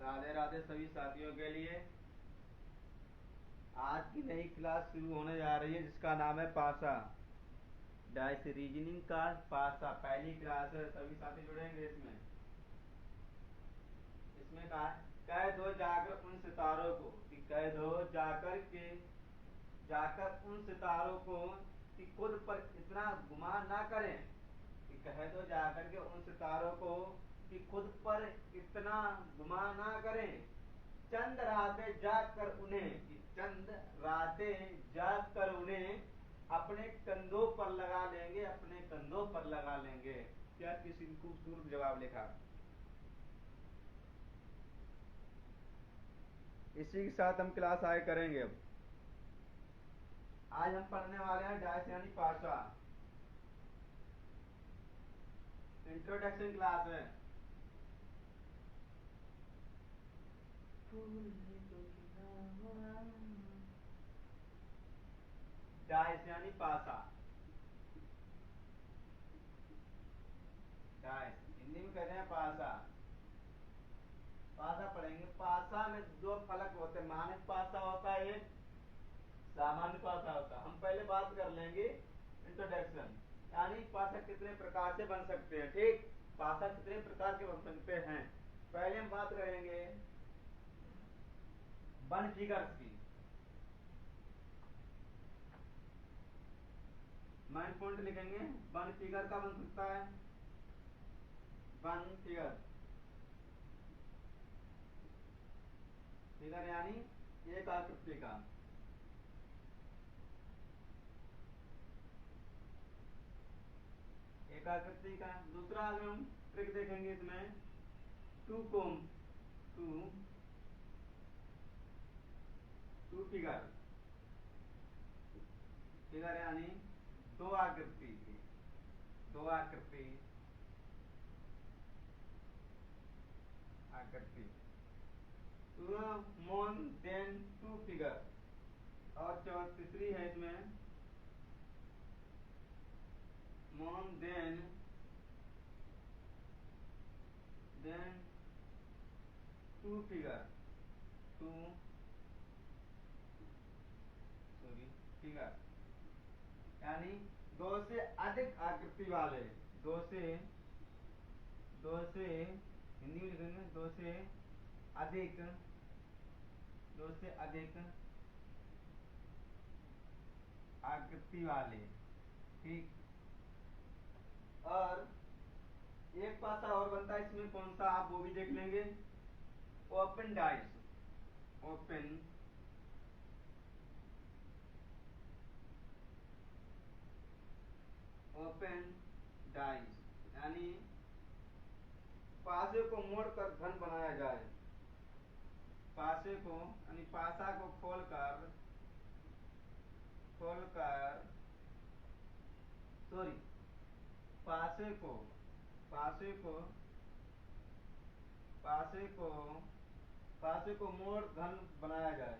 राधे राधे सभी साथियों के लिए। आज की नई क्लास शुरू होने जा रही है जिसका नाम है पासा, डाइस रीजनिंग का पासा। पहली क्लास है, सभी साथी जुड़ेंगे इसमें। इसमें कहा कह दो जाकर उन सितारों को कि कह दो जाकर उन सितारों को कि खुद पर इतना गुमान ना करें, कि कह दो जाकर के उन सितारों को कि खुद पर इतना गुमान ना करें। चंद रातें जाग कर उन्हें अपने कंधों पर लगा लेंगे। क्या किसी ने खूबसूरत जवाब लिखा। इसी के साथ हम क्लास आगे करेंगे। अब आज हम पढ़ने वाले हैं डाइस यानी पासा। इंट्रोडक्शन क्लास है। डाइस यानी पासा। डाइस हिंदी में कहते हैं पासा। पासा पढ़ेंगे। पासा में दो फलक होते हैं, मानक पासा होता है, एक सामान्य पासा होता है। हम पहले बात कर लेंगे इंट्रोडक्शन, यानी पासा कितने प्रकार से बन सकते हैं। ठीक, पासा कितने प्रकार के बन सकते हैं। पहले हम बात करेंगे वन फिगर्स की। माइन पॉइंट लिखेंगे। वन फिगर का बन सकता है, वन फिगर। फिगर यानी एक आकृति का। एक आकृति का। दूसरा अगर हम ट्रिक देखेंगे इसमें, टू फिगर। फिगर यानी दो आकृति की, दो आकृति मोर देन टू फिगर। और तीसरी है इसमें more than two figure. Two figure यानी दो से अधिक आकृति वाले। दो से हिंदी में लिखेंगे दो से अधिक आकृति वाले। ठीक। और एक पासा और बनता है इसमें, कौन सा आप वो भी देख लेंगे। Open dice. ओपन डाइस यानी पासे को मोड़कर घन बनाया जाए। पासे को यानी पासा को खोलकर सॉरी पासे को मोड़ घन बनाया जाए।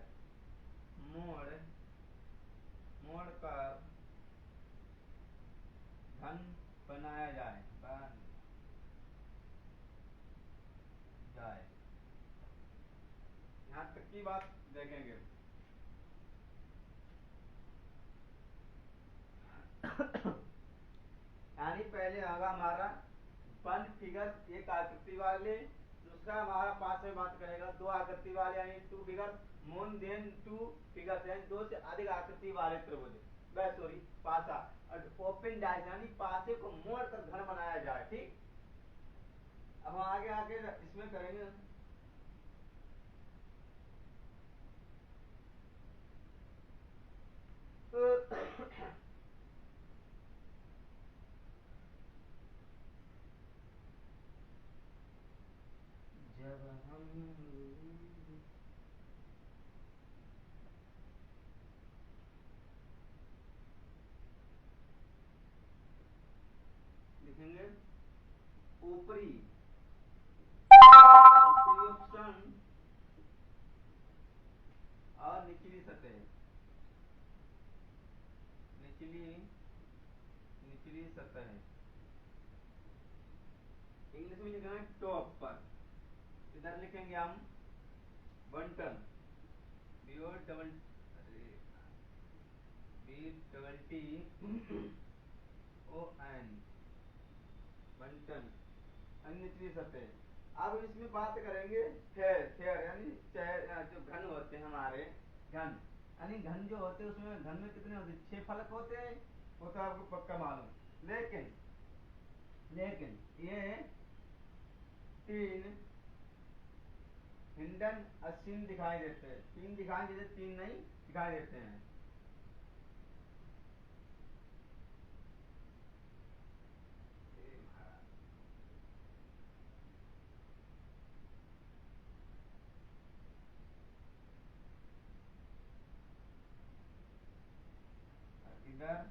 मोड़ कर घन बनाया जाए। यहाँ तक की बात देखेंगे। यानी पहले होगा हमारा वन फिगर, एक आकृति वाले। दूसरा हमारा पास में बात करेगा दो आकृति वाले यानी टू फिगर। मोन देन टू फिगर यानी दो से अधिक आकृति वाले त्रिभुज। पासा। ओपन डाइस यानी पासे को मोड़ कर घन बनाया जाए। ठीक। अब आगे इसमें करेंगे जब हम लिखेंगे ऊपरी ऑप्शन और निचली सतह। निचली सतह इंग्लिश में लिखना है टॉप पर। इधर लिखेंगे हम button, B O double B double T O N, button, निचली सतह। अब इसमें बात करेंगे फेयर, फेयर यानी जो घन होते हैं हमारे, घन यानी घन जो होते हैं उसमें घन में कितने होते हैं, 6 फलक होते हैं, वो तो आपको पक्का मालूम। लेकिन लेकिन ये 3 हिंडन असीम दिखाई देते हैं, 3 दिखाई देते, 3 नहीं दिखाई देते हैं। इधर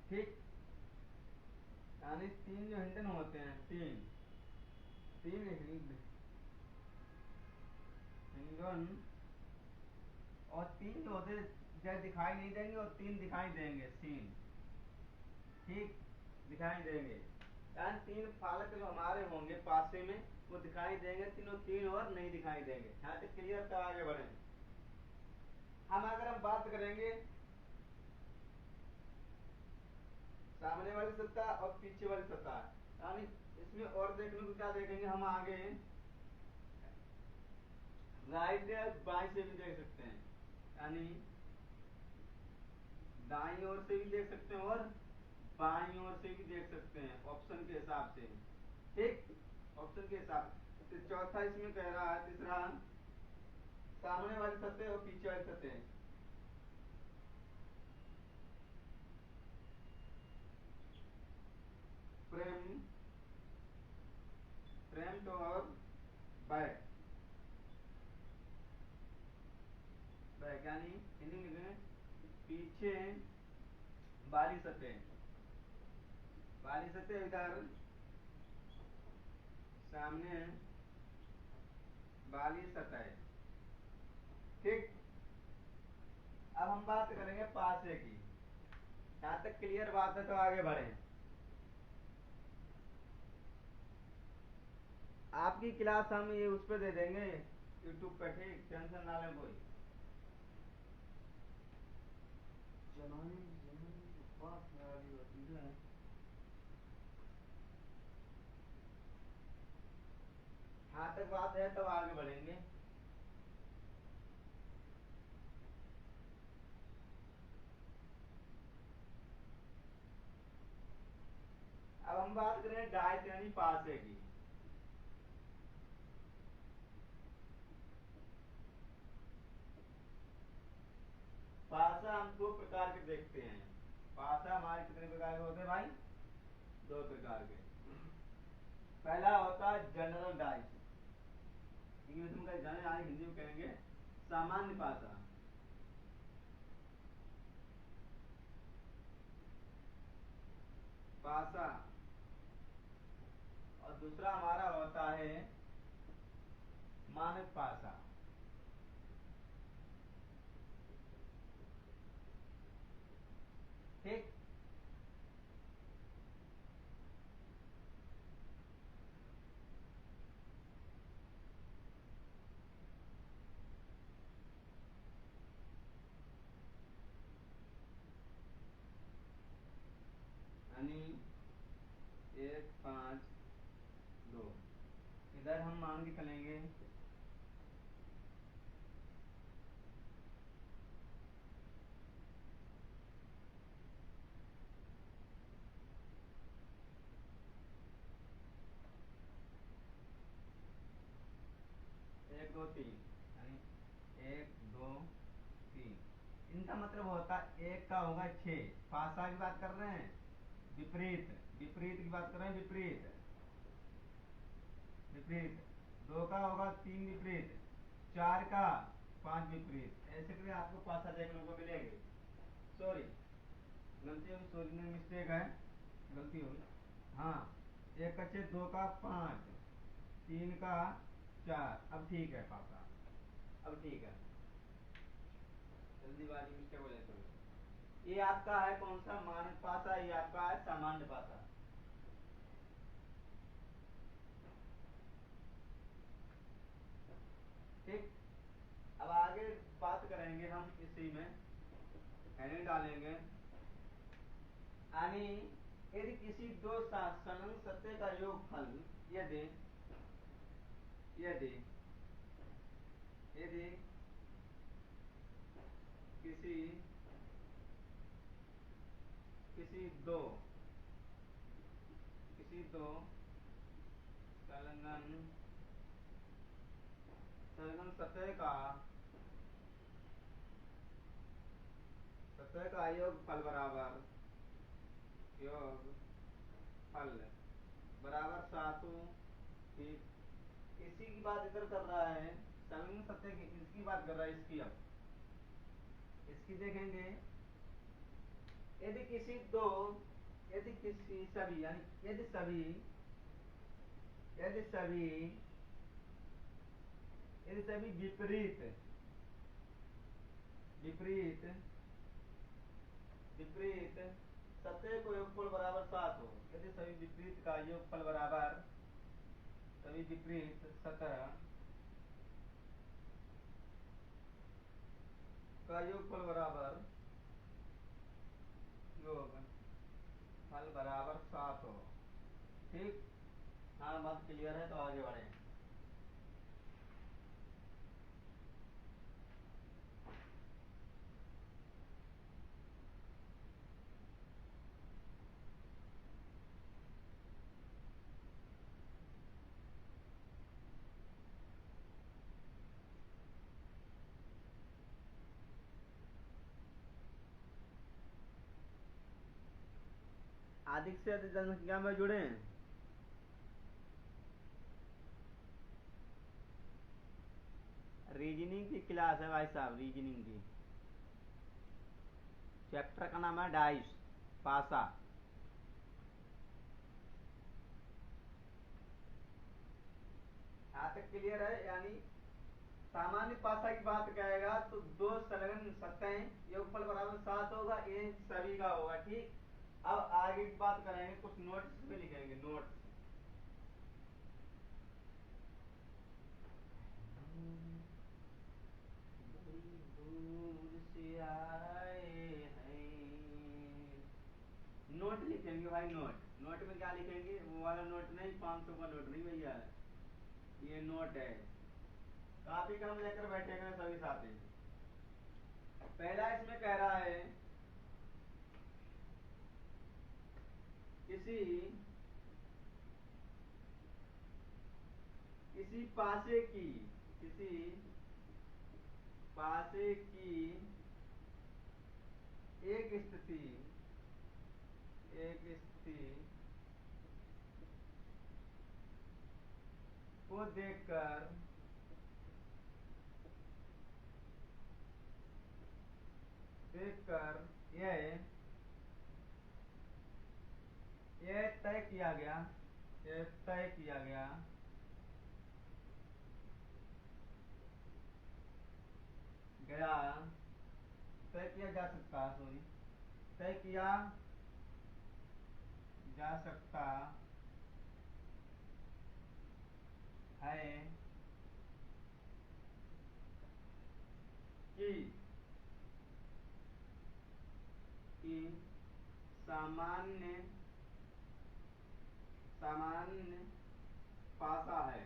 ठीक, यानी 3 जो हिंडन होते हैं, 3 3 हिंडन, और 3 जो होते हैं दिखाई नहीं देंगे और 3 दिखाई देंगे, सीन, ठीक, दिखाई देंगे। यानी 3 फालक जो हमारे होंगे पासे में वो दिखाई देंगे, तीनों 3 और नहीं दिखाई देंगे। यहाँ तक क्लियर, तो आगे बढ़े। हम अगर हम बात करेंगे सामने वाली सतह और पीछे वाली सतह, यानी इसमें और देखने को क्या देखेंगे हम आगे, राइट या बाएं से भी देख सकते हैं, यानी दाईं ओर से भी देख सकते हैं और बाईं ओर से भी देख सकते हैं, ऑप्शन के हिसाब से, ठीक, ऑप्शन के हिसाब से। तो चौथा इसमें कह रहा है, तीसरा, सामने वाली सतह और पीछे वाली सतह, फ्रेम, फ्रंट और बैक, बैक यानी हिंदी में लिखेंगे पीछे वाली सतह, वाली सतह इधर, सामने वाली सतह, ठीक। अब हम बात करेंगे पासे की। यहाँ तक क्लियर बात है, तो आगे बढ़े। आपकी क्लास हम ये उस पर दे देंगे यूट्यूब पे, ठीक, टेंशन ना लें कोई। जमाने बात होती है। यहाँ तक बात है, तब आगे बढ़ेंगे। अब हम बात करें डायट यानी पासे की। पासा हम 2 प्रकार के देखते हैं। पासा हमारे कितने प्रकार के होते हैं भाई, 2 प्रकार के। पहला होता है जनरल डाइट, इंग्लिश में कहीं जाने आए, हिंदी में कहेंगे सामान्य पासा। पासा, और दूसरा हमारा होता है मानक पासा, ठीक। यानी 1 5 2, इधर हम मान के चलेंगे 1 2 3, यानी 1 2 3। इनका मतलब होता है, एक का होगा 6, पासा की बात कर रहे हैं, विपरीत, विपरीत की बात कर रहे हैं, विपरीत, विपरीत। 2 का होगा 3 विपरीत, 4 का 5 विपरीत। ऐसे करके आपको पासा देखने को मिलेंगे। सॉरी, गलती होगी, सॉरी नहीं, मिस्टेक है, गलती होगी। हाँ, 1 का 6, 2 का 5, 3 का 4। अब ठीक है पासा, अब ठीक है, जल्दीबाजी मिस्टेक हो जाए थोड़ी। ये आपका है कौन सा मानक पासा, ये आपका है सामान्य पासा। ठीक, अब आगे बात करेंगे हम इसी में, हेडिंग डालेंगे। यानी यदि किसी दो संलग्न सत्य का योगफल यदि यदि यदि किसी किसी दो संलग्न सतह का योगफल बराबर सातु। ठीक, इसी की बात इधर कर रहा है, संलग्न सतह की इसकी बात कर रहा है, इसकी अब इसकी देखेंगे। यदि किसी दो यदि किसी सभी यानी यदि सभी विपरीत विपरीत सतह को योगफल बराबर 7 हो, यदि सभी विपरीत का योगफल बराबर सभी विपरीत सतह का योगफल बराबर फल बराबर 7 हो। ठीक, हाँ बात क्लियर है तो आगे बढ़े। अधिक से अधिक जनसंख्या में जुड़े, रीजनिंग की क्लास है भाई साहब, रीजनिंग की। चैप्टर का नाम है डाइस पासा। यहाँ तक क्लियर है। यानी सामान्य पासा की बात कहेगा तो दो संलग्न सतहें योगफल बराबर 7 होगा, ये सभी का होगा। ठीक, अब आगे की बात करेंगे, कुछ नोट्स में लिखेंगे, नोट्स। नोट लिखेंगे भाई, नोट में क्या लिखेंगे, वो वाला नोट नहीं, 500 का नोट नहीं भैया, ये नोट है। काफी कम लेकर बैठेगा सभी साथी। पहला इसमें कह रहा है किसी किसी पासे की एक स्थिति को देखकर यह तय किया गया तय किया जा सकता, सॉरी, तय किया जा सकता है कि सामान्य पासा है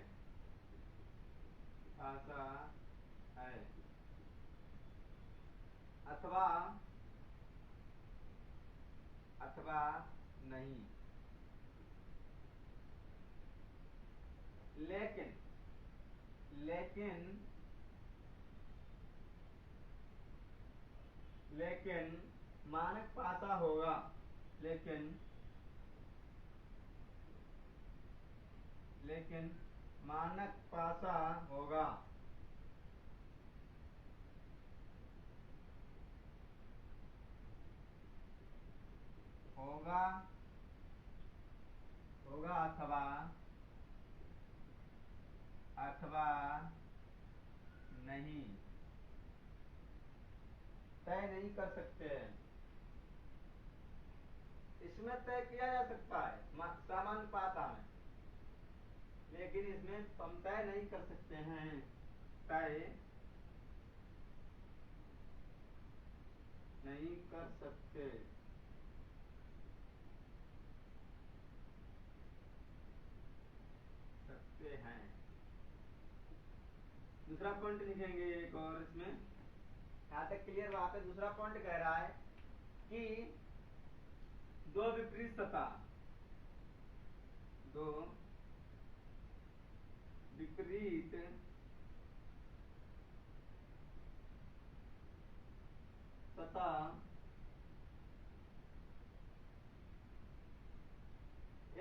अथवा नहीं। लेकिन मानक पासा होगा, लेकिन मानक पासा होगा अथवा नहीं, तय नहीं कर सकते हैं। इसमें तय किया जा सकता है सामान्य पासा में, लेकिन इसमें हम तय नहीं कर सकते हैं, तय नहीं कर सकते। सकते हैं। दूसरा पॉइंट लिखेंगे एक और इसमें, यहां तक क्लियर बात है। दूसरा पॉइंट कह रहा है कि दो विपरीत सतह, दो विपरीत सतह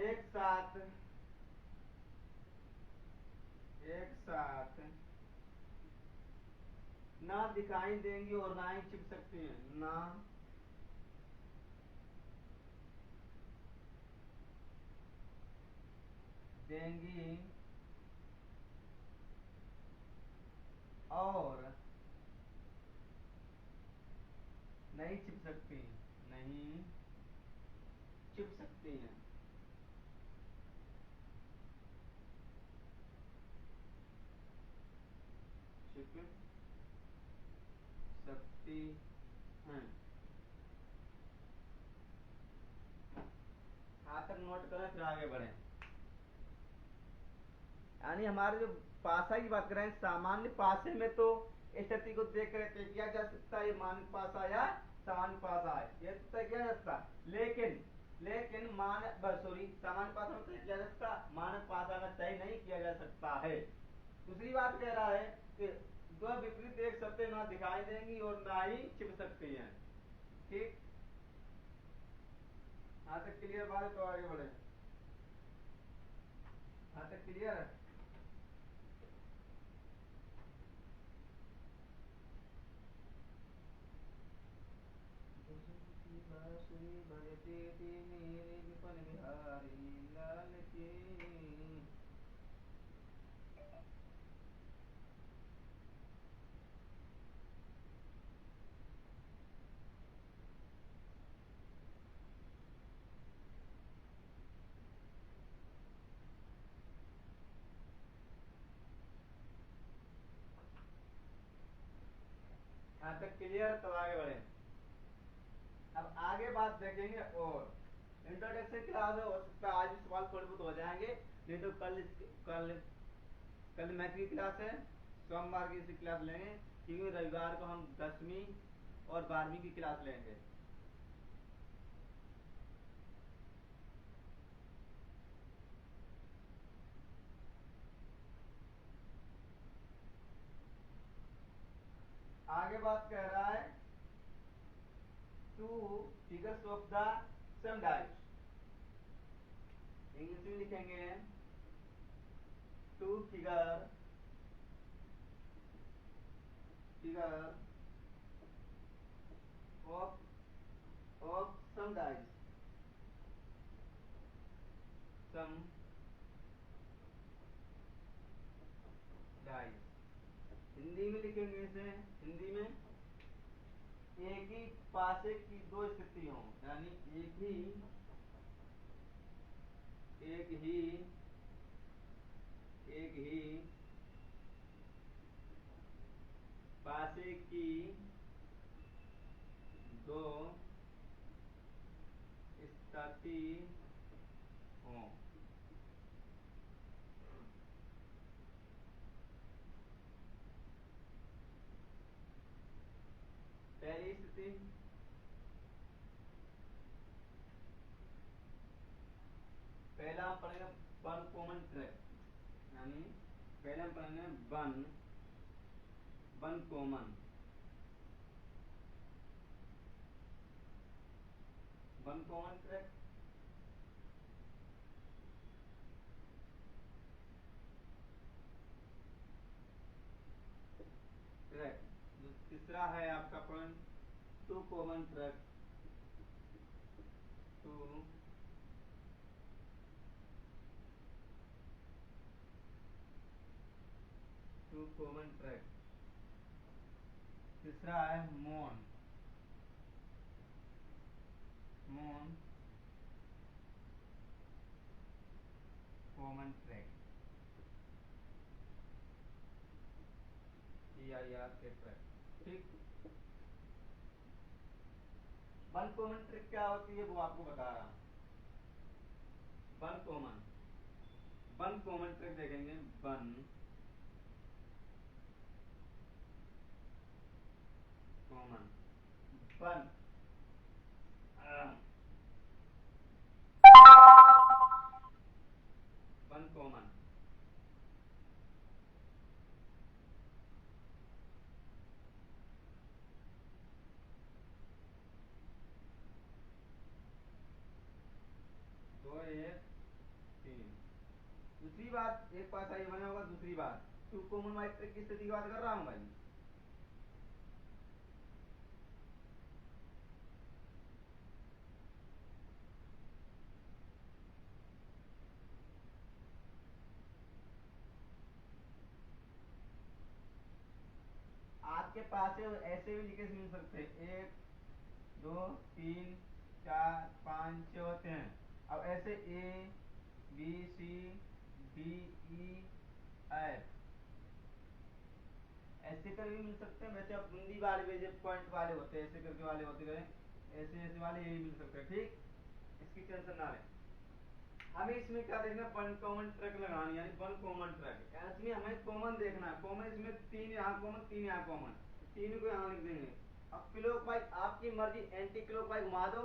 एक साथ ना दिखाई देंगी और ना ही छिप सकती हैं, ना देंगी और नहीं छिप सकती हैं, नहीं छिप सकती हैं। छिप सकती हैं। यहाँ तक नोट करें फिर आगे बढ़े। यानी हमारे जो पासा की बात करें, सामान्य पासे में तो स्थिति को देख कर तय किया जा सकता है ये मानक पासा या सामान्य पासा है, ये तो तय किया जा सकता। लेकिन सामान्य पासा में तय किया जा सकता, मानक पासा में तय नहीं किया जा सकता है। दूसरी बात कह रहा है कि दो विपरीत एक सत्य ना दिखाई देंगी और ना ही छिप सकती हैं। ठीक, यहाँ तक क्लियर बात है, तो आगे बढ़े। यहाँ तक क्लियर है। बांसुरी बजती थी मेरे विपन बिहारी लाल की। यहाँ तक क्लियर, तो आगे बढ़े। अब आगे बात देखेंगे और इंट्रोडक्शन क्लास है, हो सकता है आज भी सवाल थोड़े बहुत हो जाएंगे, नहीं तो कल कल मैथ की क्लास है, सोमवार की इसी क्लास लेंगे, क्योंकि रविवार को हम 10वीं और 12वीं की क्लास लेंगे। आगे बात कह रहा है two figures of the sum dives, English में लिखेंगे two figure of sum dives, sum dives. Hindi में लिखेंगे इसे, हिंदी में एक ही पासे की दो स्थिति हो, यानी एक ही पासे की दो स्थिति हो। पहली स्थिति, पहला हम पढ़ेंगे वन कॉमन ट्रैक, यानी पहले हम पढ़ेंगे वन कॉमन ट्रैक। जो तीसरा है आपका point two common track, two common track. तीसरा है मोन कॉमन ट्रैक, TIR के ट्रैक, ठीक। वन कॉमन ट्रिक क्या होती है वो आपको बता रहा हूं। One common, one common trick देखेंगे, one common, one one common, दो एक तीन। दूसरी बात, एक पासा ये बना होगा, दूसरी बात टू कॉमन वाइट ट्रिक की स्थिति की बात कर रहा हूं भाई। आपके पास ऐसे भी लिखे मिल सकते हैं, एक दो तीन चार पाँच छः होते हैं। अब ऐसे ABCDEF ऐसे कर भी मिल सकते हैं। वैसे अब बुंदी वाले भी जो पॉइंट वाले होते हैं, ऐसे करके वाले होते हैं, ऐसे ऐसे वाले ये भी मिल सकते हैं, ठीक। इसकी टेंशन ना लें। हमें इसमें क्या देखना, वन कॉमन ट्रैक लगानी, यानी वन कॉमन ट्रैक, इसमें हमें कॉमन देखना है। कॉमन इसमें तीन यहाँ कॉमन, तीन यहाँ कॉमन, तीन को यहाँ लिख देंगे। अब क्लॉक वाइज आपकी मर्जी, एंटी क्लॉक वाइज घुमा दो,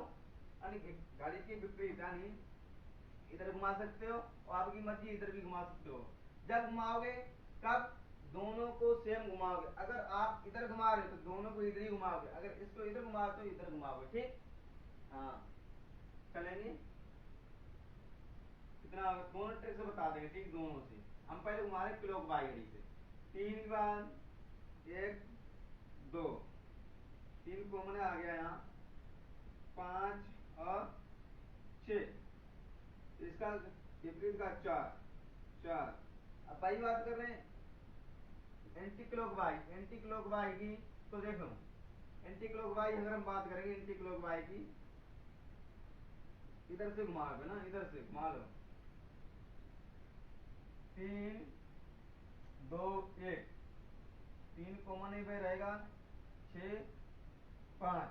यानी घड़ी की विपरीत, यानी इधर घुमा सकते हो, और आपकी मर्जी इधर भी घुमा सकते हो। जब घुमाओगे कब, दोनों को सेम घुमाओगे। अगर आप इधर घुमा रहे हो तो दोनों को इधर ही घुमाओगे, अगर इसको इधर घुमा रहे हो तो इधर घुमाओगे, ठीक। हाँ, चलेंगे। कितना होगा, दोनों ट्रिक से बता देंगे, ठीक। दोनों से हम पहले घुमा रहे क्लॉक वाइज घड़ी से। तीन के बाद एक दो, तीन कॉमन आ गया यहाँ, पांच और छः, इसका विपरीत का चार, चार। अब भाई बात कर रहे हैं anti clock wise, anti clock wise की, तो देखो एंटी क्लॉक वाइज अगर हम बात करेंगे एंटी क्लॉक वाइज की, इधर से घुमा दो ना, इधर से घुमा लो, तीन दो एक, तीन कॉमन ही पे रहेगा, छः पाँच।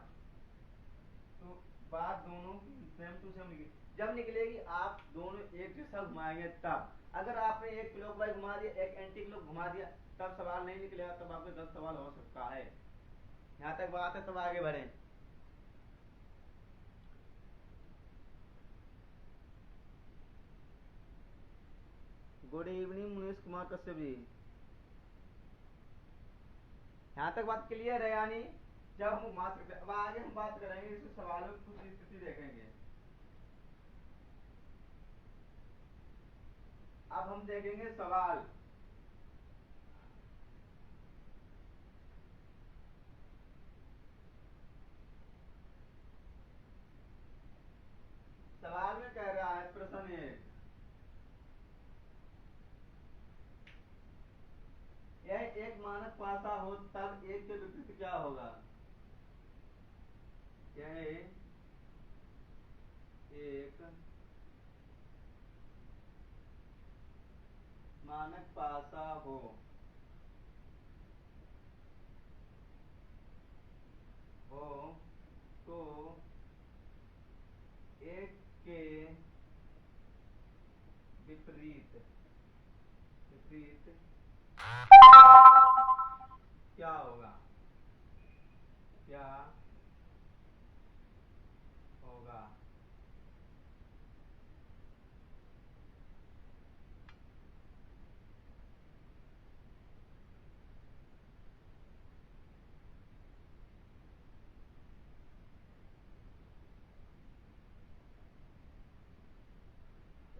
तो बात दोनों सेम टू सेम निकली। जब निकलेगी आप दोनों एक जैसा घुमाएंगे तब। अगर आपने एक क्लॉक वाइज घुमा दिया, एक एंटी क्लॉक घुमा दिया, तब सवाल नहीं निकलेगा, तब आपके 10 सवाल हो सकता है। यहाँ तक बात है, तब आगे बढ़े। Good evening Munish Kumar Kashyap ji. यहाँ तक बात क्लियर है, यानी जब हम घुमा सकते। अब आगे हम बात करेंगे इस सवालों की कुछ स्थिति देखेंगे। अब हम देखेंगे सवाल, सवाल में कह रहा है प्रश्न एक, यह एक मानक पासा हो तब एक के विपरीत क्या होगा। यह एक मानक पासा हो तो एक के विपरीत, विपरीत क्या होगा, क्या होगा।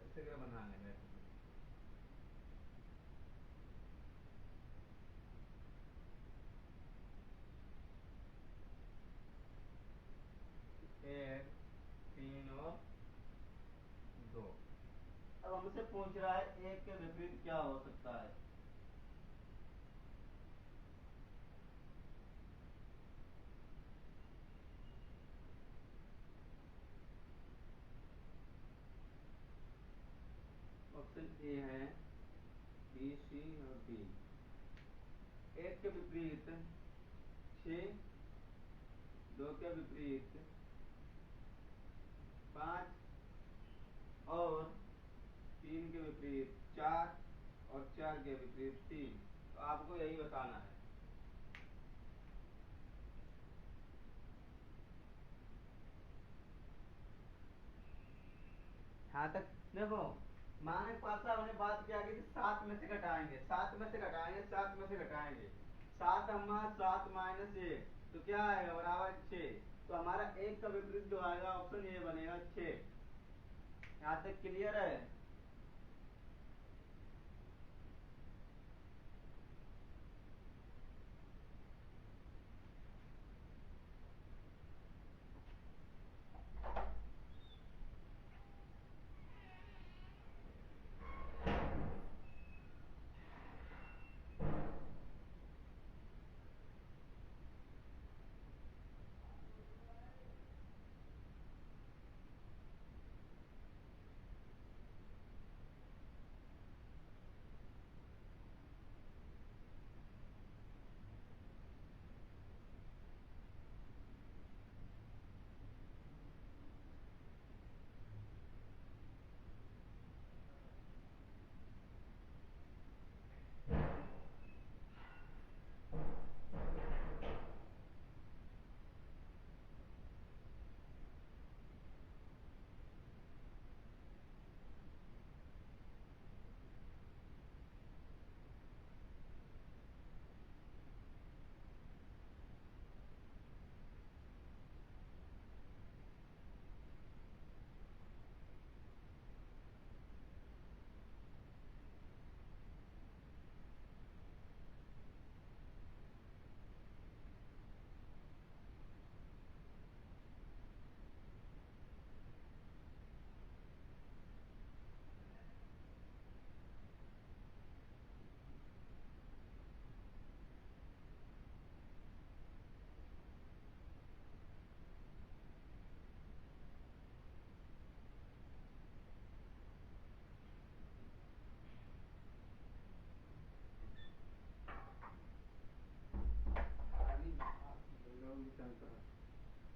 ऐसे क्या बनाने में, एक तीन और दो। अब हमसे पूछ रहा है एक के विपरीत क्या हो सकता है। ऑप्शन ए है, बी, सी और डी। एक के विपरीत 6, 2 के विपरीत 5 और 3 के विपरीत 4 और 4 के विपरीत 3। तो आपको यही बताना है। हाँ तक देखो, मानक पासा हमने बात क्या की 7 में से घटाएंगे, 7 में से घटाएंगे, 7 में से घटाएंगे। 7 हमारा 7 माइनस 1 तो क्या आएगा, बराबर 6। तो हमारा एक का विपरीत जो आएगा ऑप्शन ए बनेगा 6। यहाँ तक क्लियर है?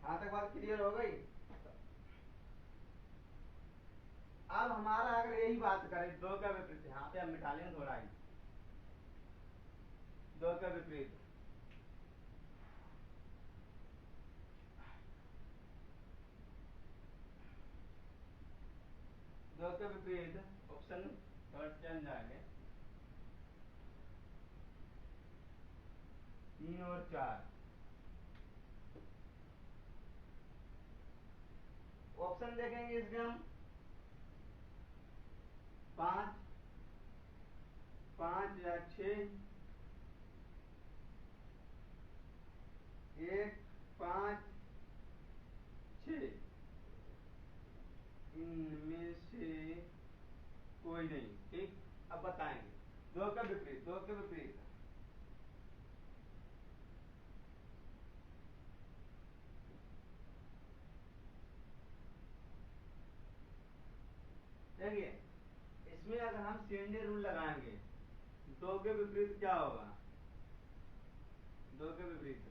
यहाँ तक बात क्लियर हो गई? अब हमारा अगर यही बात करें 2 का विपरीत, यहाँ पे हम मिटा लेंगे थोड़ा ही। 2 का विपरीत 2 के विपरीत ऑप्शन थर्ड चल जाएंगे 3 और 4। ऑप्शन देखेंगे इसमें हम 5, 5 या 6, 1, 5, 6, इनमें से कोई नहीं। ठीक, अब बताएंगे 2 का विपरीत, 2 के विपरीत देखिए, इसमें अगर हम सीएनडी रूल लगाएंगे 2 के विपरीत क्या होगा, 2 के विपरीत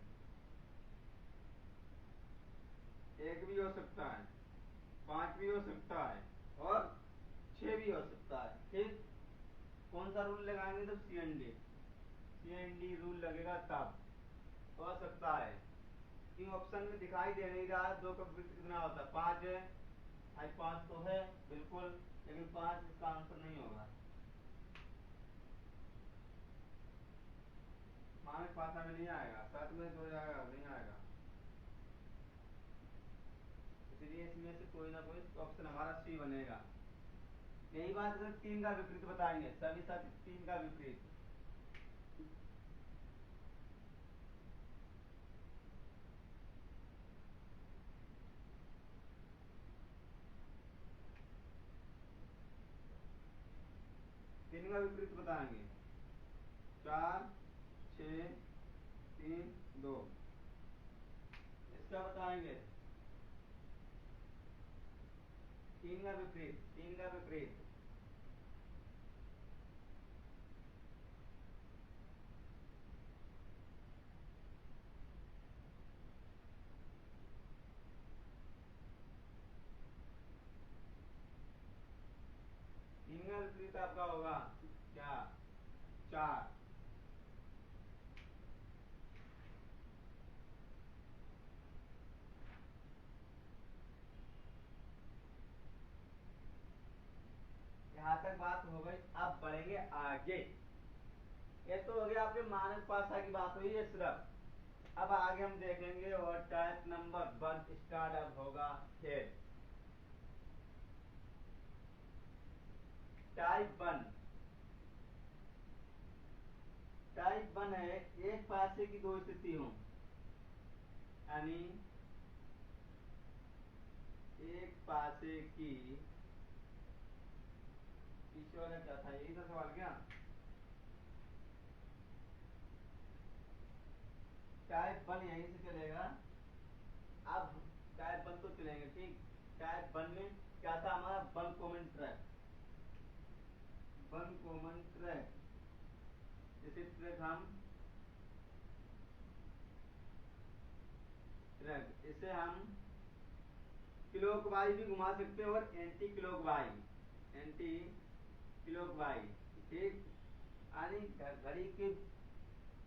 1 भी हो सकता है, 5 भी हो सकता है और 6 भी हो सकता है। ठीक, कौन सा रूल लगाएंगे, तो सीएनडी, सीएनडी रूल लगेगा तब हो सकता है। इन ऑप्शन में दिखाई दे नहीं रहा है 2 का विपरीत कितना होता है, 5 है। भाई 5 तो है बिल्कुल, लेकिन 5 इसका आंसर नहीं होगा। मानक भाषा में नहीं आएगा, 7 में तो जाएगा, नहीं आएगा। इसलिए इसमें से कोई ना कोई ऑप्शन हमारा सी बनेगा। यही बात अगर 3 का विपरीत बताएंगे, सभी साथी 3 का विपरीत, तीन का विपरीत बताएंगे 4, 6, 3, 2। इसका बताएंगे 3 का विपरीत, 3 का विपरीत तो आपका होगा क्या 4। यहाँ तक बात हो गई। अब बढ़ेंगे आगे। ये तो हो गया आपके मानक पासा की बात हुई है सिर्फ। अब आगे हम देखेंगे और टाइप नंबर 1 स्टार्ट अब होगा फिर। टाइप 1 है एक पासे की दो स्थिति हो, यानी एक पासे की, पीछे वाला क्या था, यही था सवाल क्या? टाइप 1 यहीं से चलेगा। अब टाइप 1 तो चलेंगे ठीक। टाइप 1 में क्या था हमारा, 1 कॉमन ट्रैक। 1 कॉमन ट्रैक, जैसे ट्रैक हम ट्रैक इसे हम क्लॉकवाइज भी घुमा सकते हैं और एंटी क्लॉकवाइज ठीक। यानी घड़ी की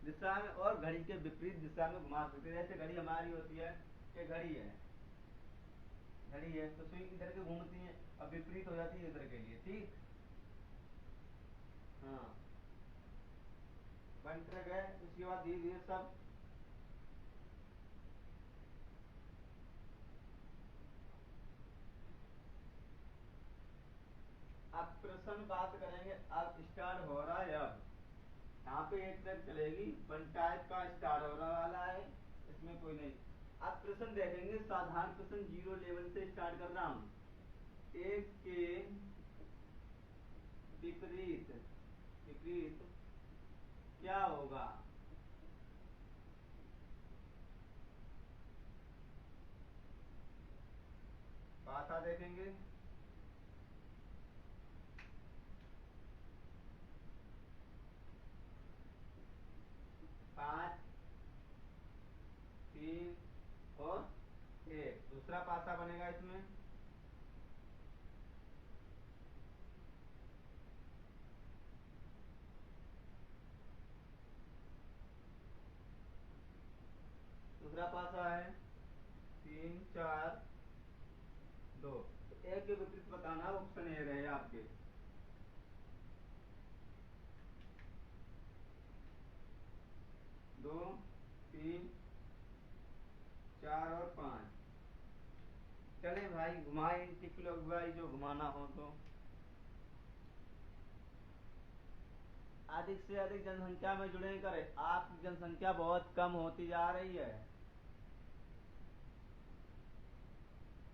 दिशा में और घड़ी के विपरीत दिशा में घुमा सकते हैं। जैसे घड़ी हमारी होती है, ये घड़ी है तो सुई इधर के घूमती है और विपरीत हो जाती है इधर के लिए ठीक। हाँ, 1 ट्रैक है। उसके बाद धीरे धीरे सब अब प्रश्न बात करेंगे। अब स्टार्ट हो रहा है। अब यहाँ पे एक ट्रैक चलेगी, 1 टाइप का स्टार्ट हो रहा वाला है, इसमें कोई नहीं। अब प्रश्न देखेंगे, साधारण प्रश्न 0 लेवल से स्टार्ट कर रहा हूँ। एक के विपरीत विपरीत क्या होगा? पासा देखेंगे। 5 3 और 1 दूसरा पासा बनेगा इसमें। दूसरा पासा है 3 4 2। तो एक के विपरीत बताना, ऑप्शन ए रहे आपके। 2 3 4 और 5। चले भाई घुमाए टिकलॉकवाइज जो घुमाना हो तो। अधिक से अधिक जनसंख्या में जुड़े करे। आपकी जनसंख्या बहुत कम होती जा रही है।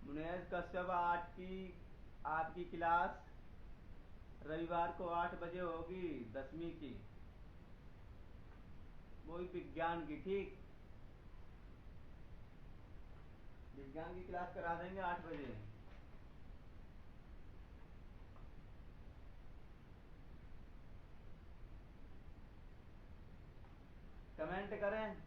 मुनेश कश्यप आपकी क्लास रविवार को 8 बजे होगी 10वीं की, वो भी विज्ञान की ठीक। विज्ञान की क्लास करा देंगे 8 बजे। कमेंट करें।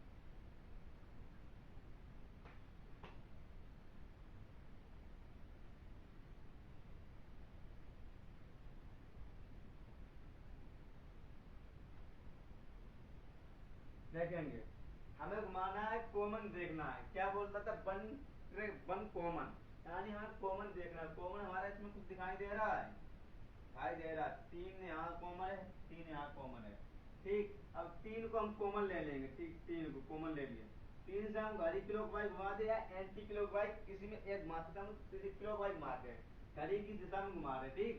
देखेंगे हमें घुमाना है, कॉमन देखना है। क्या बोलता था, 1 कॉमन, यानी हमें कॉमन देखना है। कॉमन हमारा इसमें कुछ दिखाई दे रहा है, दिखाई दे रहा है 3 यहाँ कॉमन है, 3 यहाँ कॉमन है ठीक। अब 3 को हम कॉमन ले लेंगे ठीक। 3 को कॉमन ले लिया। 3 से हम घड़ी क्लॉकवाइज घुमा दिया, एंटी क्लॉकवाइज किसी में एक घुमा सकते हम, क्लॉकवाइज घुमाते हैं, घड़ी की दिशा में घुमा रहे ठीक।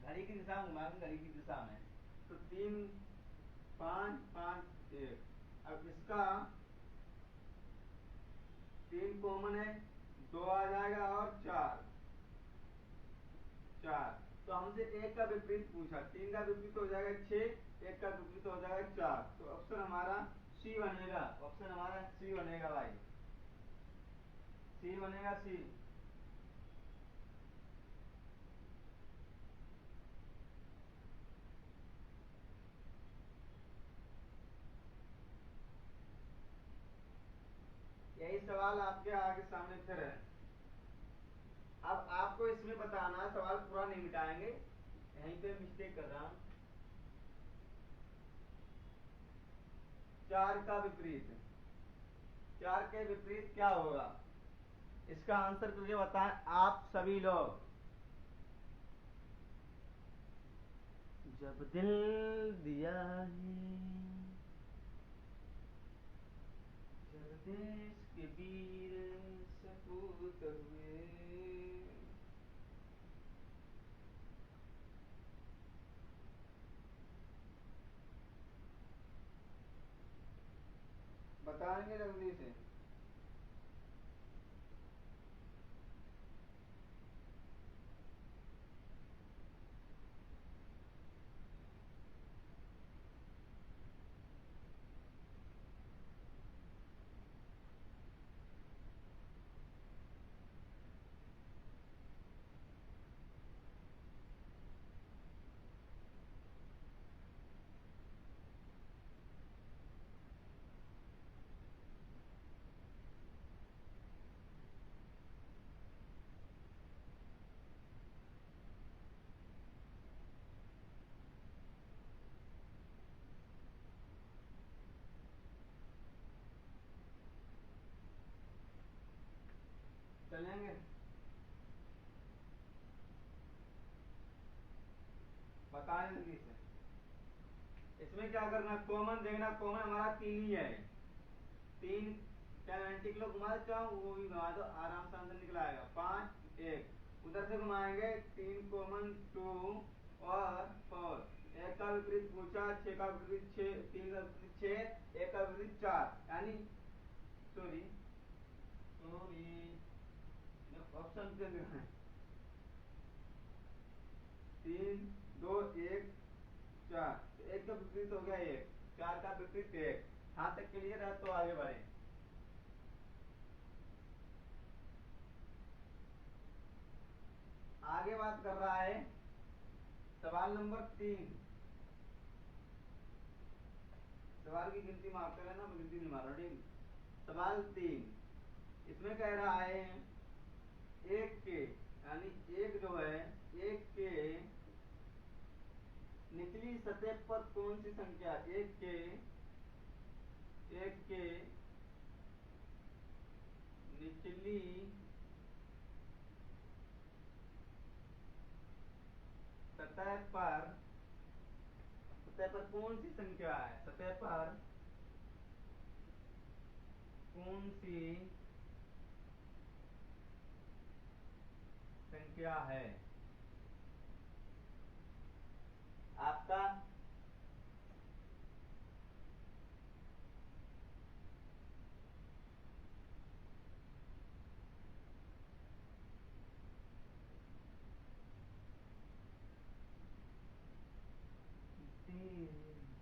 घड़ी की दिशा में घुमा, घड़ी की दिशा में। तो 3 5 5 1। अब इसका 3 कॉमन है, 2 आ जाएगा और 4 4। तो हमसे एक का विपरीत पूछा, 3 का विपरीत हो जाएगा 6, एक का विपरीत हो जाएगा 4। तो ऑप्शन हमारा सी बनेगा। ऑप्शन हमारा सी बनेगा भाई, सी बनेगा सी। यही सवाल आपके आगे सामने फिर है। अब आपको इसमें बताना, सवाल पूरा नहीं मिटाएंगे, यहीं पे मिस्टेक कर रहा हूँ। 4 का विपरीत, 4 के विपरीत क्या होगा? इसका आंसर मुझे बताएं आप सभी लोग। जब दिल दिया है, जब देश के वीर सपूत हुए। बताएंगे जल्दी से। चलेंगे, बताएं जल्दी से। इसमें क्या करना, कॉमन देखना। कॉमन हमारा 3 ही है। 3 क्या 90 किलो घुमा चाहूँ वो भी घुमा दो, आराम से आंसर निकल आएगा। 5 1 उधर से घुमाएंगे, 3 कॉमन 2 और 4। 1 का विपरीत पूछा, 6 का विपरीत 6, 3 का विपरीत 6, 1 का विपरीत 4, यानी सॉरी ऑप्शन के अंदर 3 2 1 4। तो 1 का विपरीत हो गया 1, 4 का विपरीत 1। यहाँ तक क्लियर है तो आगे बढ़े। आगे बात कर रहा है सवाल नंबर 3। सवाल की गिनती माफ कर लेना, मैं गिनती नहीं मार रहा, ठीक। सवाल 3 इसमें कह रहा है एक के, यानी एक जो है, एक के निचली सतह पर कौन सी संख्या, एक के निचली सतह पर कौन सी संख्या है, सतह पर कौन सी संख्या है आपका।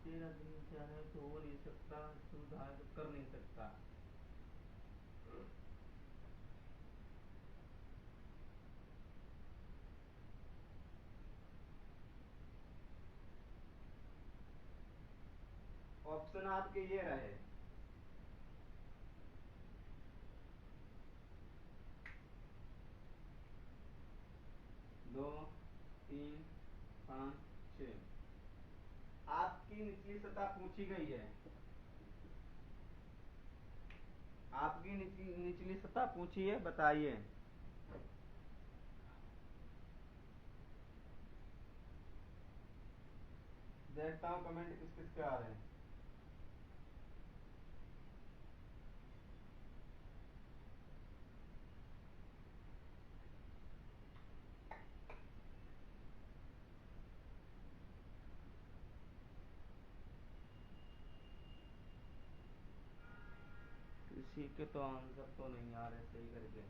तेरा दिन चाहे तो हो नहीं सकता, सुधार कर नहीं सकता। ऑप्शन आपके ये रहे, 2 3 5 6। आपकी निचली सतह पूछी गई है, आपकी निचली सतह पूछी है, बताइए। देखता हूँ कमेंट किस किस के आ रहे हैं। किसी के तो आंसर तो नहीं आ रहे सही करके।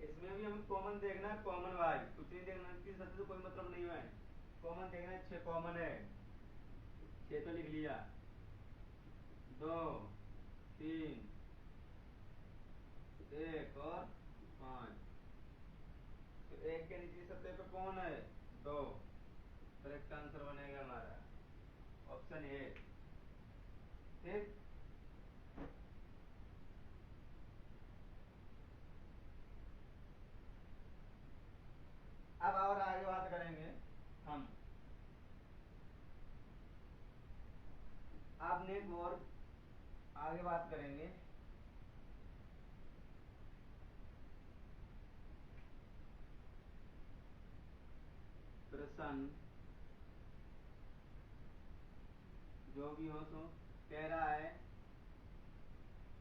इसमें भी हमें कॉमन देखना है, कॉमन वाइज कुछ नहीं देखना, इसकी सतह से कोई मतलब नहीं है। कॉमन देखना है, 6 कॉमन है, 6 तो लिख लिया। 2 3 1 और 5। तो 1 के नीचे सतह पे कौन है, 2। करेक्ट आंसर बनेगा हमारा ऑप्शन ए, ठीक। अब और आगे बात करेंगे हम। अपन एक और आगे बात करेंगे। प्रश्न जो भी हो सो कह रहा है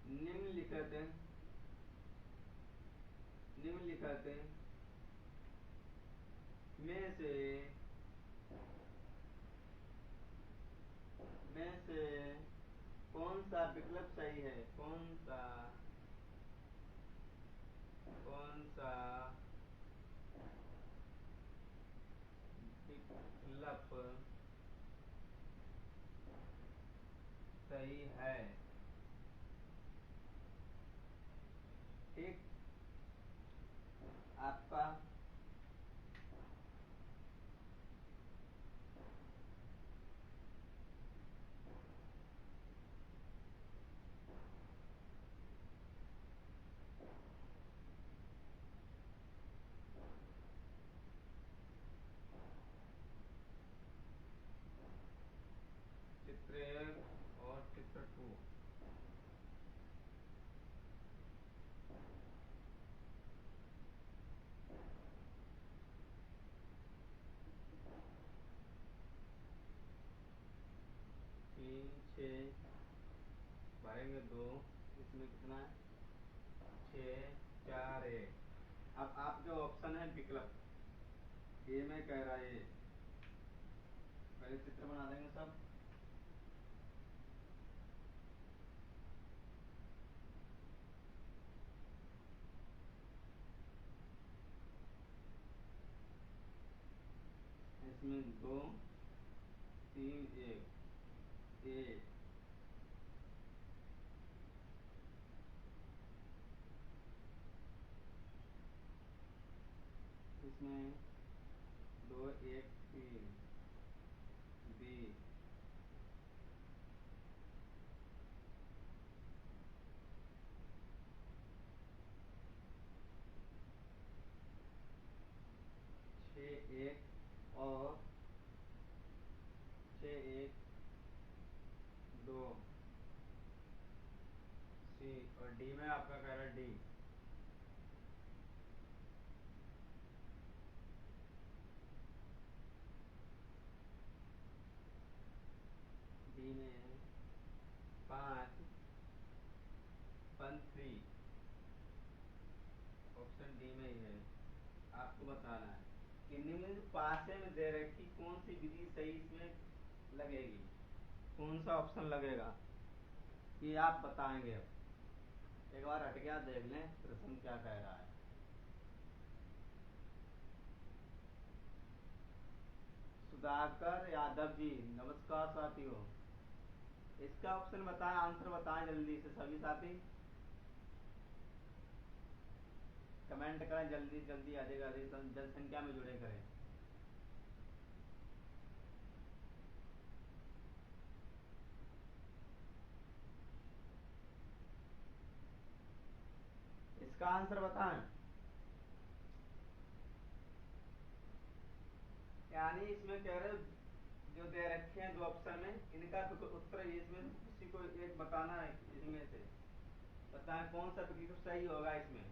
निम्नलिखित में से कौन सा विकल्प सही है, कौन सा विकल्प सही है। ठीक, आपका चित्र 1 और चित्र 2 3 6 भरेंगे 2, इसमें कितना है 6 4 1। अब आप जो ऑप्शन है विकल्प ए में कह रहा है, पहले चित्र बना देंगे सब। इसमें 2 3 1 ए, इसमें 2 1 3 बी, छः 1 और 6 1 2 सी, और डी में आपका कह रहा है डी। डी में 5 1 3, ऑप्शन डी में ही है। आपको बताना है कि निम्न पासे में दे रखी कौन सी विधि सही इसमें लगेगी, कौन सा ऑप्शन लगेगा, ये आप बताएंगे। अब एक बार हट गया देख लें प्रश्न क्या कह रहा है। सुधाकर यादव जी नमस्कार साथियों, इसका ऑप्शन बताएं, आंसर बताएं जल्दी से सभी साथी, कमेंट करें जल्दी जल्दी, अधिक अधिक जनसंख्या में जुड़े करें। इसका आंसर बताएं। यानी इसमें कह रहे जो दे रखे हैं दो ऑप्शन में, इनका उत्तर इसमें किसी को एक बताना है, इसमें से बताएं कौन सा विकल्प सही होगा इसमें।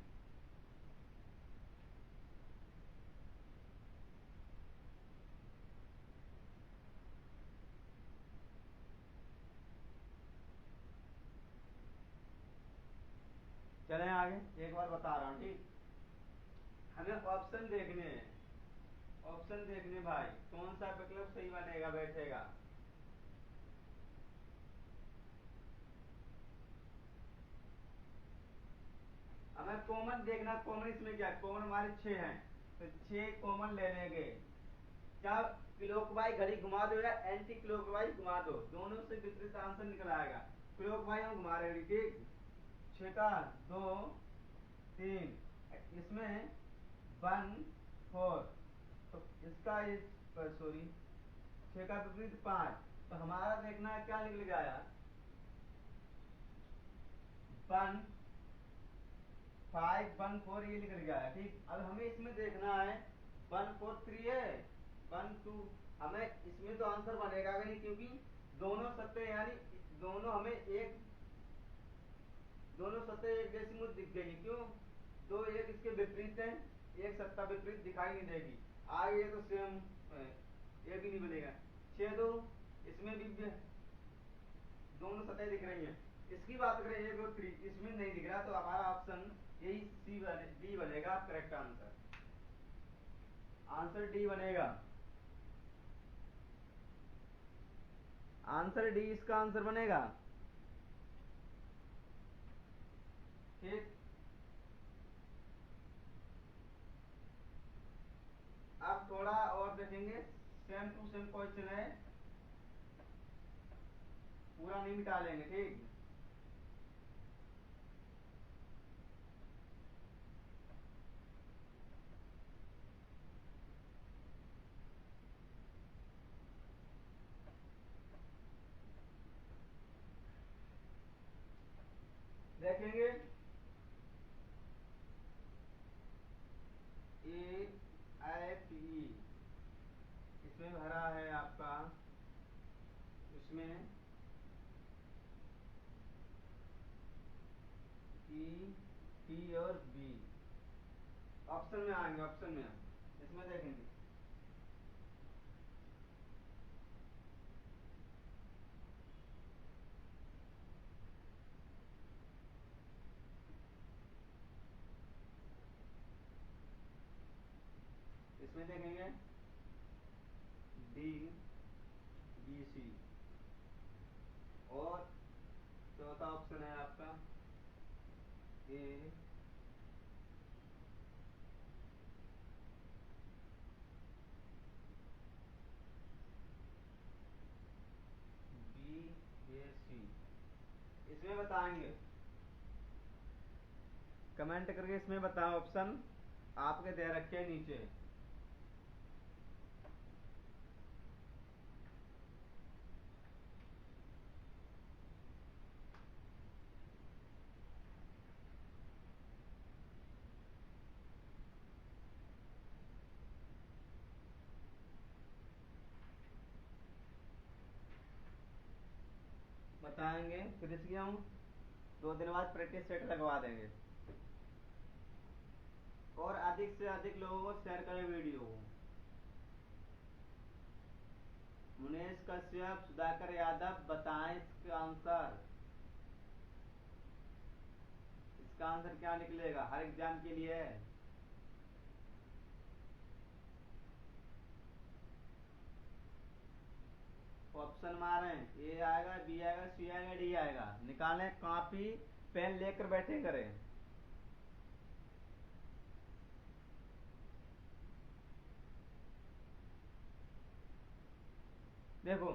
चलें आगे, एक बार बता रहा हूँ। ठीक, हमें ऑप्शन देखने हैं, ऑप्शन देखने भाई, कौन सा विकल्प सही बनेगा बैठेगा। हमें कॉमन देखना, कॉमन इसमें क्या, कॉमन हमारे 6 हैं तो 6 कॉमन ले लेंगे। क्या क्लॉकवाइज घड़ी घुमा दो या एंटी क्लॉकवाइज घुमा दो, दोनों से विपरीत आंसर निकल आएगा। क्लॉकवाइज हम घुमा रहे हैं, ठीक, 6 का 2 3, इसमें 1 4, तो इसका सॉरी 6 का विपरीत 5, तो हमारा देखना है क्या निकल गया 1 5 1 4, ये निकल गया है। ठीक, अब हमें इसमें देखना है 1 4 3 है 1 2, हमें इसमें तो आंसर बनेगा भी नहीं क्योंकि दोनों सत्य यानी दोनों हमें एक दोनों सतह एक जैसी मुझे दिख गई। क्यों? दो एक इसके विपरीत है, एक सत्ता विपरीत दिखाई नहीं देगी। आगे तो सेम ये भी नहीं बनेगा। छह दो इसमें भी दोनों सतह दिख रही हैं। इसकी बात करें एक और थ्री, इसमें नहीं दिख रहा, तो हमारा ऑप्शन यही डी बनेगा करेक्ट आंसर। आंसर डी बनेगा। आंसर डी इसका आंसर बनेगा। ठीक, अब थोड़ा और देखेंगे। सेम टू सेम क्वेश्चन है, पूरा नहीं मिटा लेंगे। ठीक, देखेंगे। ए एफ ई इसमें भरा है आपका, इसमें ई टी और बी। ऑप्शन में आएंगे, ऑप्शन में इसमें देखेंगे। इसमें देखेंगे डी बी सी, और चौथा ऑप्शन है आपका ए बी ए सी। इसमें बताएंगे, कमेंट करके इसमें बताओ। ऑप्शन आपके दे रखे हैं नीचे। बताएंगे फिर इसकी हम 2 दिन बाद प्रैक्टिस सेट लगवा देंगे। और अधिक से अधिक लोगों को शेयर करें वीडियो को। मुनेश कश्यप, सुधाकर यादव, बताएं इसका आंसर। इसका आंसर क्या निकलेगा हर एग्जाम के लिए? ऑप्शन मारे, ए आएगा, बी आएगा, सी आएगा, डी आएगा। निकालें, कॉपी पेन लेकर बैठे करें। देखो,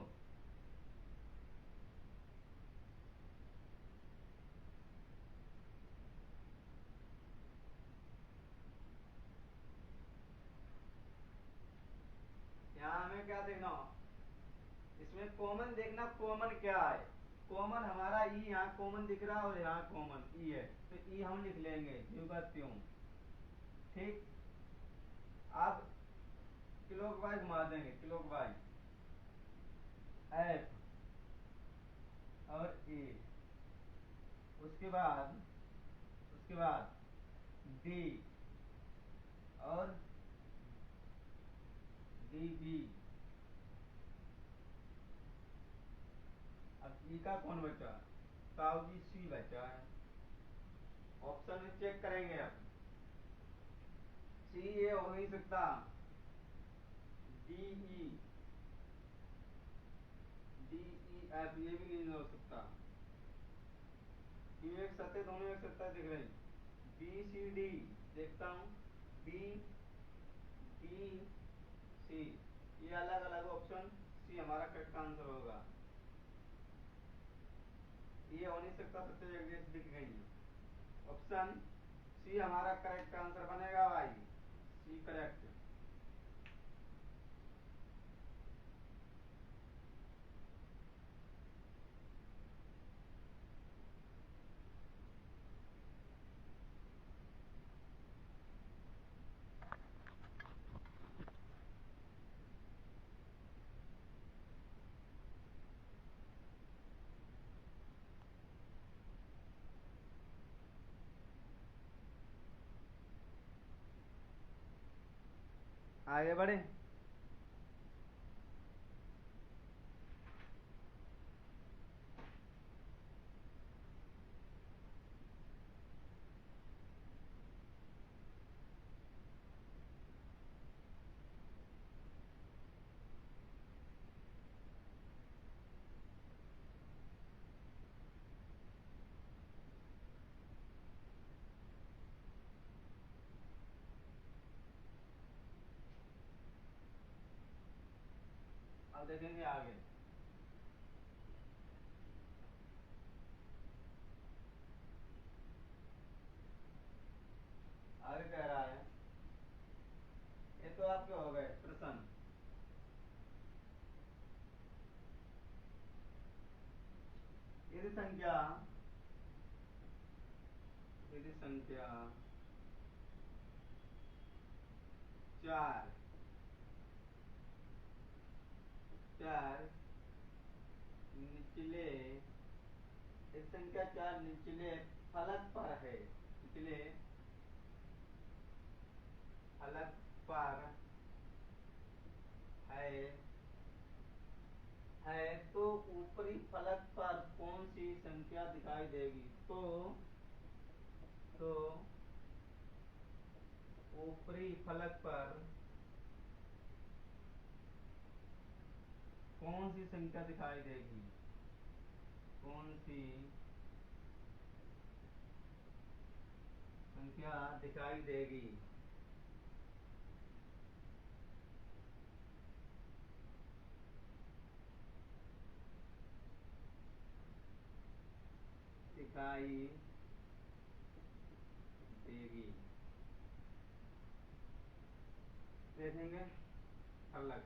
यहाँ हमें क्या देखना हो, इसमें कॉमन देखना, कॉमन क्या है। कॉमन हमारा ई यहाँ कॉमन दिख रहा है, और यहाँ कॉमन ई है, तो ई हम लिख लेंगे यूं का त्यों। ठीक, अब क्लॉकवाइज घुमा देंगे, क्लॉकवाइज एफ और ए, उसके बाद डी और डी बी। अब ई का कौन बचा? ताऊ जी सी बचा है। ऑप्शन में चेक करेंगे अब। सी ये हो नहीं सकता, डी ई एफ ये भी नहीं हो सकता। ये एक सत्य, दोनों एक सत्य दिख रहे हैं। बी सी डी देखता हूँ, डी ई सी, ये अलग अलग ऑप्शन। सी हमारा करेक्ट आंसर होगा। ये हो नहीं सकता, सत्य एक जैसी दिख गई है। ऑप्शन सी हमारा करेक्ट आंसर बनेगा भाई, सी करेक्ट। आगे बढ़े। अब देखेंगे आगे। आगे कह रहा है, ये तो आपके हो गए प्रश्न। यदि संख्या यदि संख्या 4 निचले, यदि संख्या 4 निचले फलक पर है, निचले फलक पर है तो ऊपरी फलक पर कौन सी संख्या दिखाई देगी? तो ऊपरी फलक पर कौन सी संख्या दिखाई देगी? कौन सी संख्या दिखाई देगी? दिखाई देगी। देखेंगे फलक।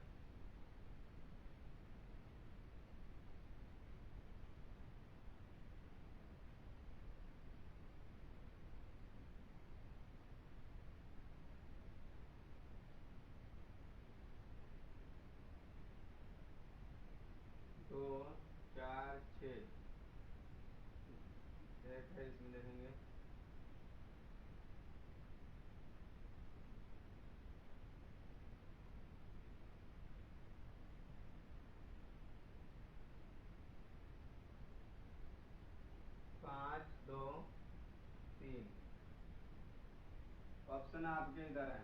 दो, 4, 6 एक है, इसमें देखेंगे 5, 2, 3। ऑप्शन आपके इधर है।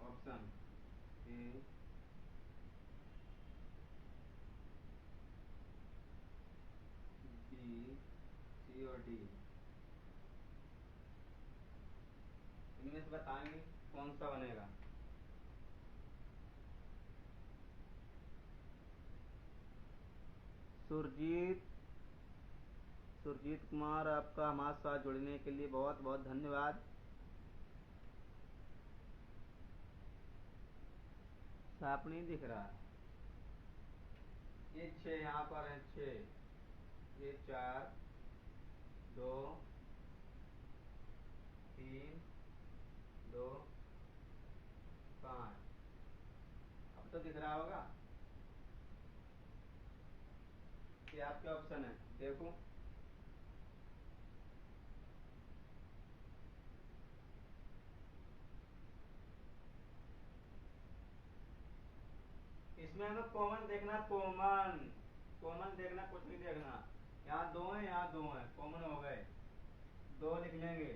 ऑप्शन ए, बी, सी और डी। इनमें से बताएंगे कौन सा बनेगा। सुरजीत सुरजीत कुमार, आपका हमारे साथ जुड़ने के लिए बहुत बहुत धन्यवाद। साफ नहीं दिख रहा। ये 6 यहाँ पर है, 6, ये 4, 2, 3, 2, 5। अब तो दिख रहा होगा। ये आपके ऑप्शन है, देखो। इसमें हमें कॉमन देखना, कॉमन कॉमन देखना, कुछ नहीं देखना। यहाँ 2 है, यहाँ 2 है, कॉमन हो गए, 2 लिख लेंगे।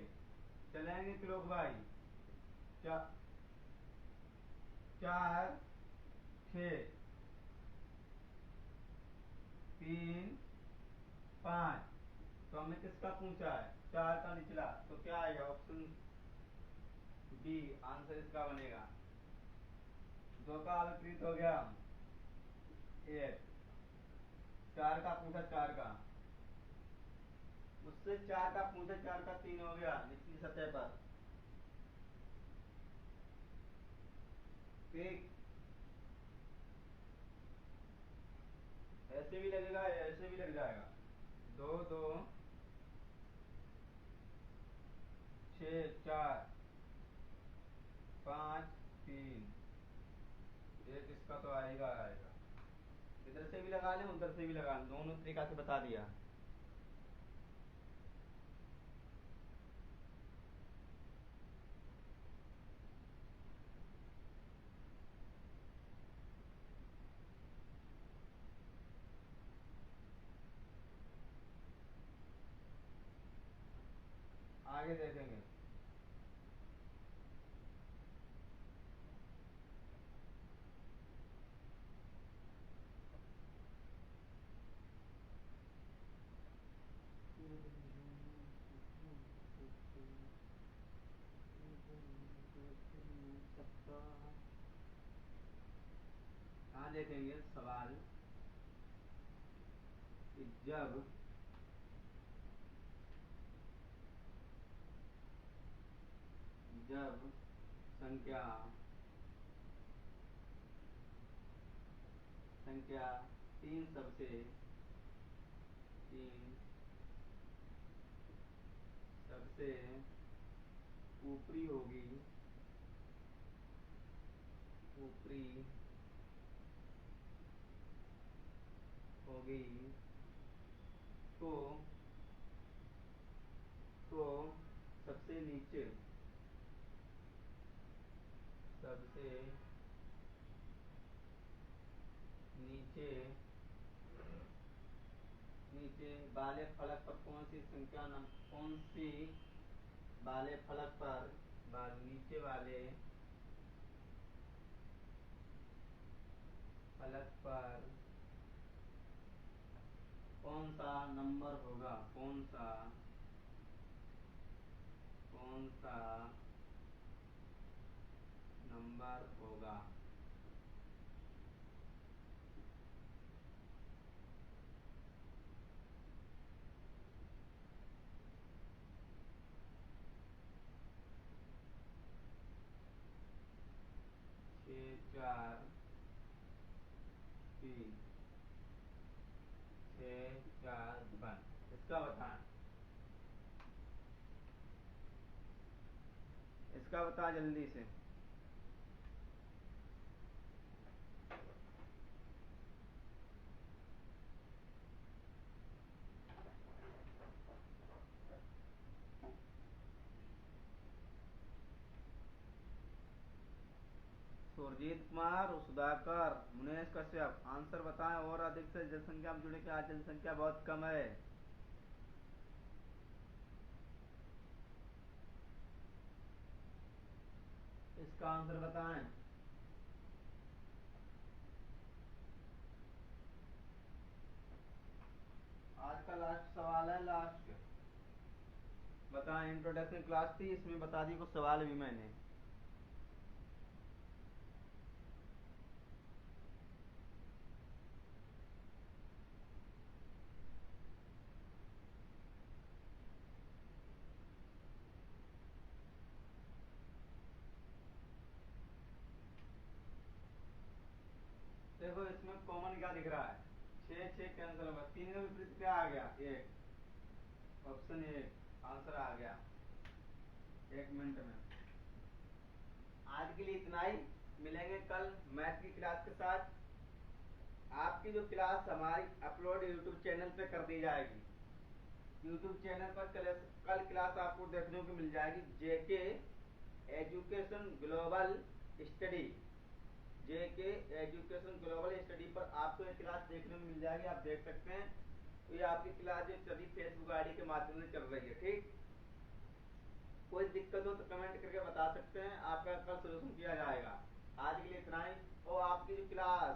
चलेंगे क्लॉक वाइज। 4, 6, 3, 5। तो हमने किसका पूछा है? 4 का निचला, तो क्या आएगा? ऑप्शन बी आंसर इसका बनेगा। 2 का विपरीत हो गया 1। 4 का पूछा, 4 का, उससे 4 का पूछा, 4 का 3 हो गया निचली सतह पर। ठीक, ऐसे भी लगेगा, ऐसे भी लग जाएगा। 2, 2, 6, 4, 5, 3। एक इसका तो आएगा आएगा। इधर से भी लगा लें, उधर से भी लगा लें, दोनों तरीका से बता दिया। आगे देखेंगे। हाँ देखेंगे सवाल कि जब संख्या तीन सबसे ऊपरी होगी तो सबसे नीचे वाले फलक पर कौन सी वाले फलक पर नीचे वाले फलक पर कौन सा नंबर होगा, कौन सा नंबर होगा। 6 4 3 6 4 1 इसका बताएं, जल्दी से। सुरजीत कुमार, सुधाकर, मुनेश कश्यप, आंसर बताएं। और अधिक से जनसंख्या में जुड़े कि आज जनसंख्या बहुत कम है। इसका आंसर बताएं। आज का लास्ट सवाल है, लास्ट बताएं। इंट्रोडक्शन क्लास थी, इसमें बता दी कुछ सवाल भी मैंने। देखो इसमें कॉमन क्या दिख रहा है, 6 6 कैंसिल होगा, 3 का विपरीत क्या आ गया, 1। ऑप्शन 1 आंसर आ गया 1 मिनट में। आज के लिए इतना ही, मिलेंगे कल मैथ की क्लास के साथ। आपकी जो क्लास हमारी अपलोड यूट्यूब चैनल पे कर दी जाएगी। यूट्यूब चैनल पर कल क्लास आपको देखने को मिल जाएगी, जेके एजुकेशन ग्लोबल स्टडी। जेके एजुकेशन ग्लोबल स्टडी पर आपको एक क्लास देखने को मिल जाएगी, आप देख सकते हैं। तो ये आपकी क्लास जो सभी फेसबुक आईडी के माध्यम से चल रही है, ठीक। कोई दिक्कत हो तो कमेंट करके बता सकते हैं, आपका कल सोल्यूशन किया जाएगा। आज के लिए इतना ही। और आपकी जो क्लास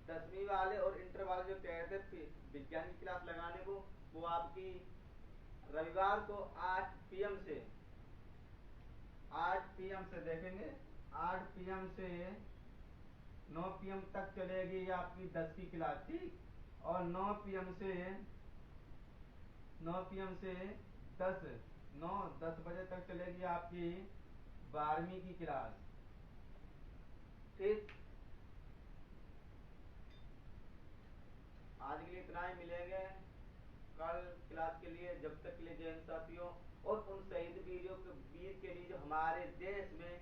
10वीं वाले और इंटर वाले जो कह रहे थे विज्ञान की क्लास लगाने को, वो आपकी रविवार को 8 PM से देखेंगे, 8 PM से 9 PM तक चलेगी आपकी 10 की क्लास, ठीक। और 9 PM से 10 बजे तक चलेगी आपकी 12वीं की क्लास, ठीक। आज के लिए इतना ही, मिलेंगे कल क्लास के लिए। जब तक के लिए जय हिंद साथियों। और उन शहीद वीर के लिए जो हमारे देश में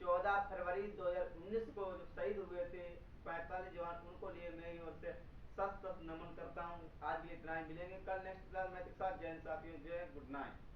14 फरवरी 2019 को जो शहीद हुए थे 45 जवान, उनको लिए मेरी ओर से सत नमन करता हूँ। आज के लिए इतना ही, मिलेंगे कल नेक्स्ट क्लास में के साथ। जय हिंद साथियों, जय गुड नाइट।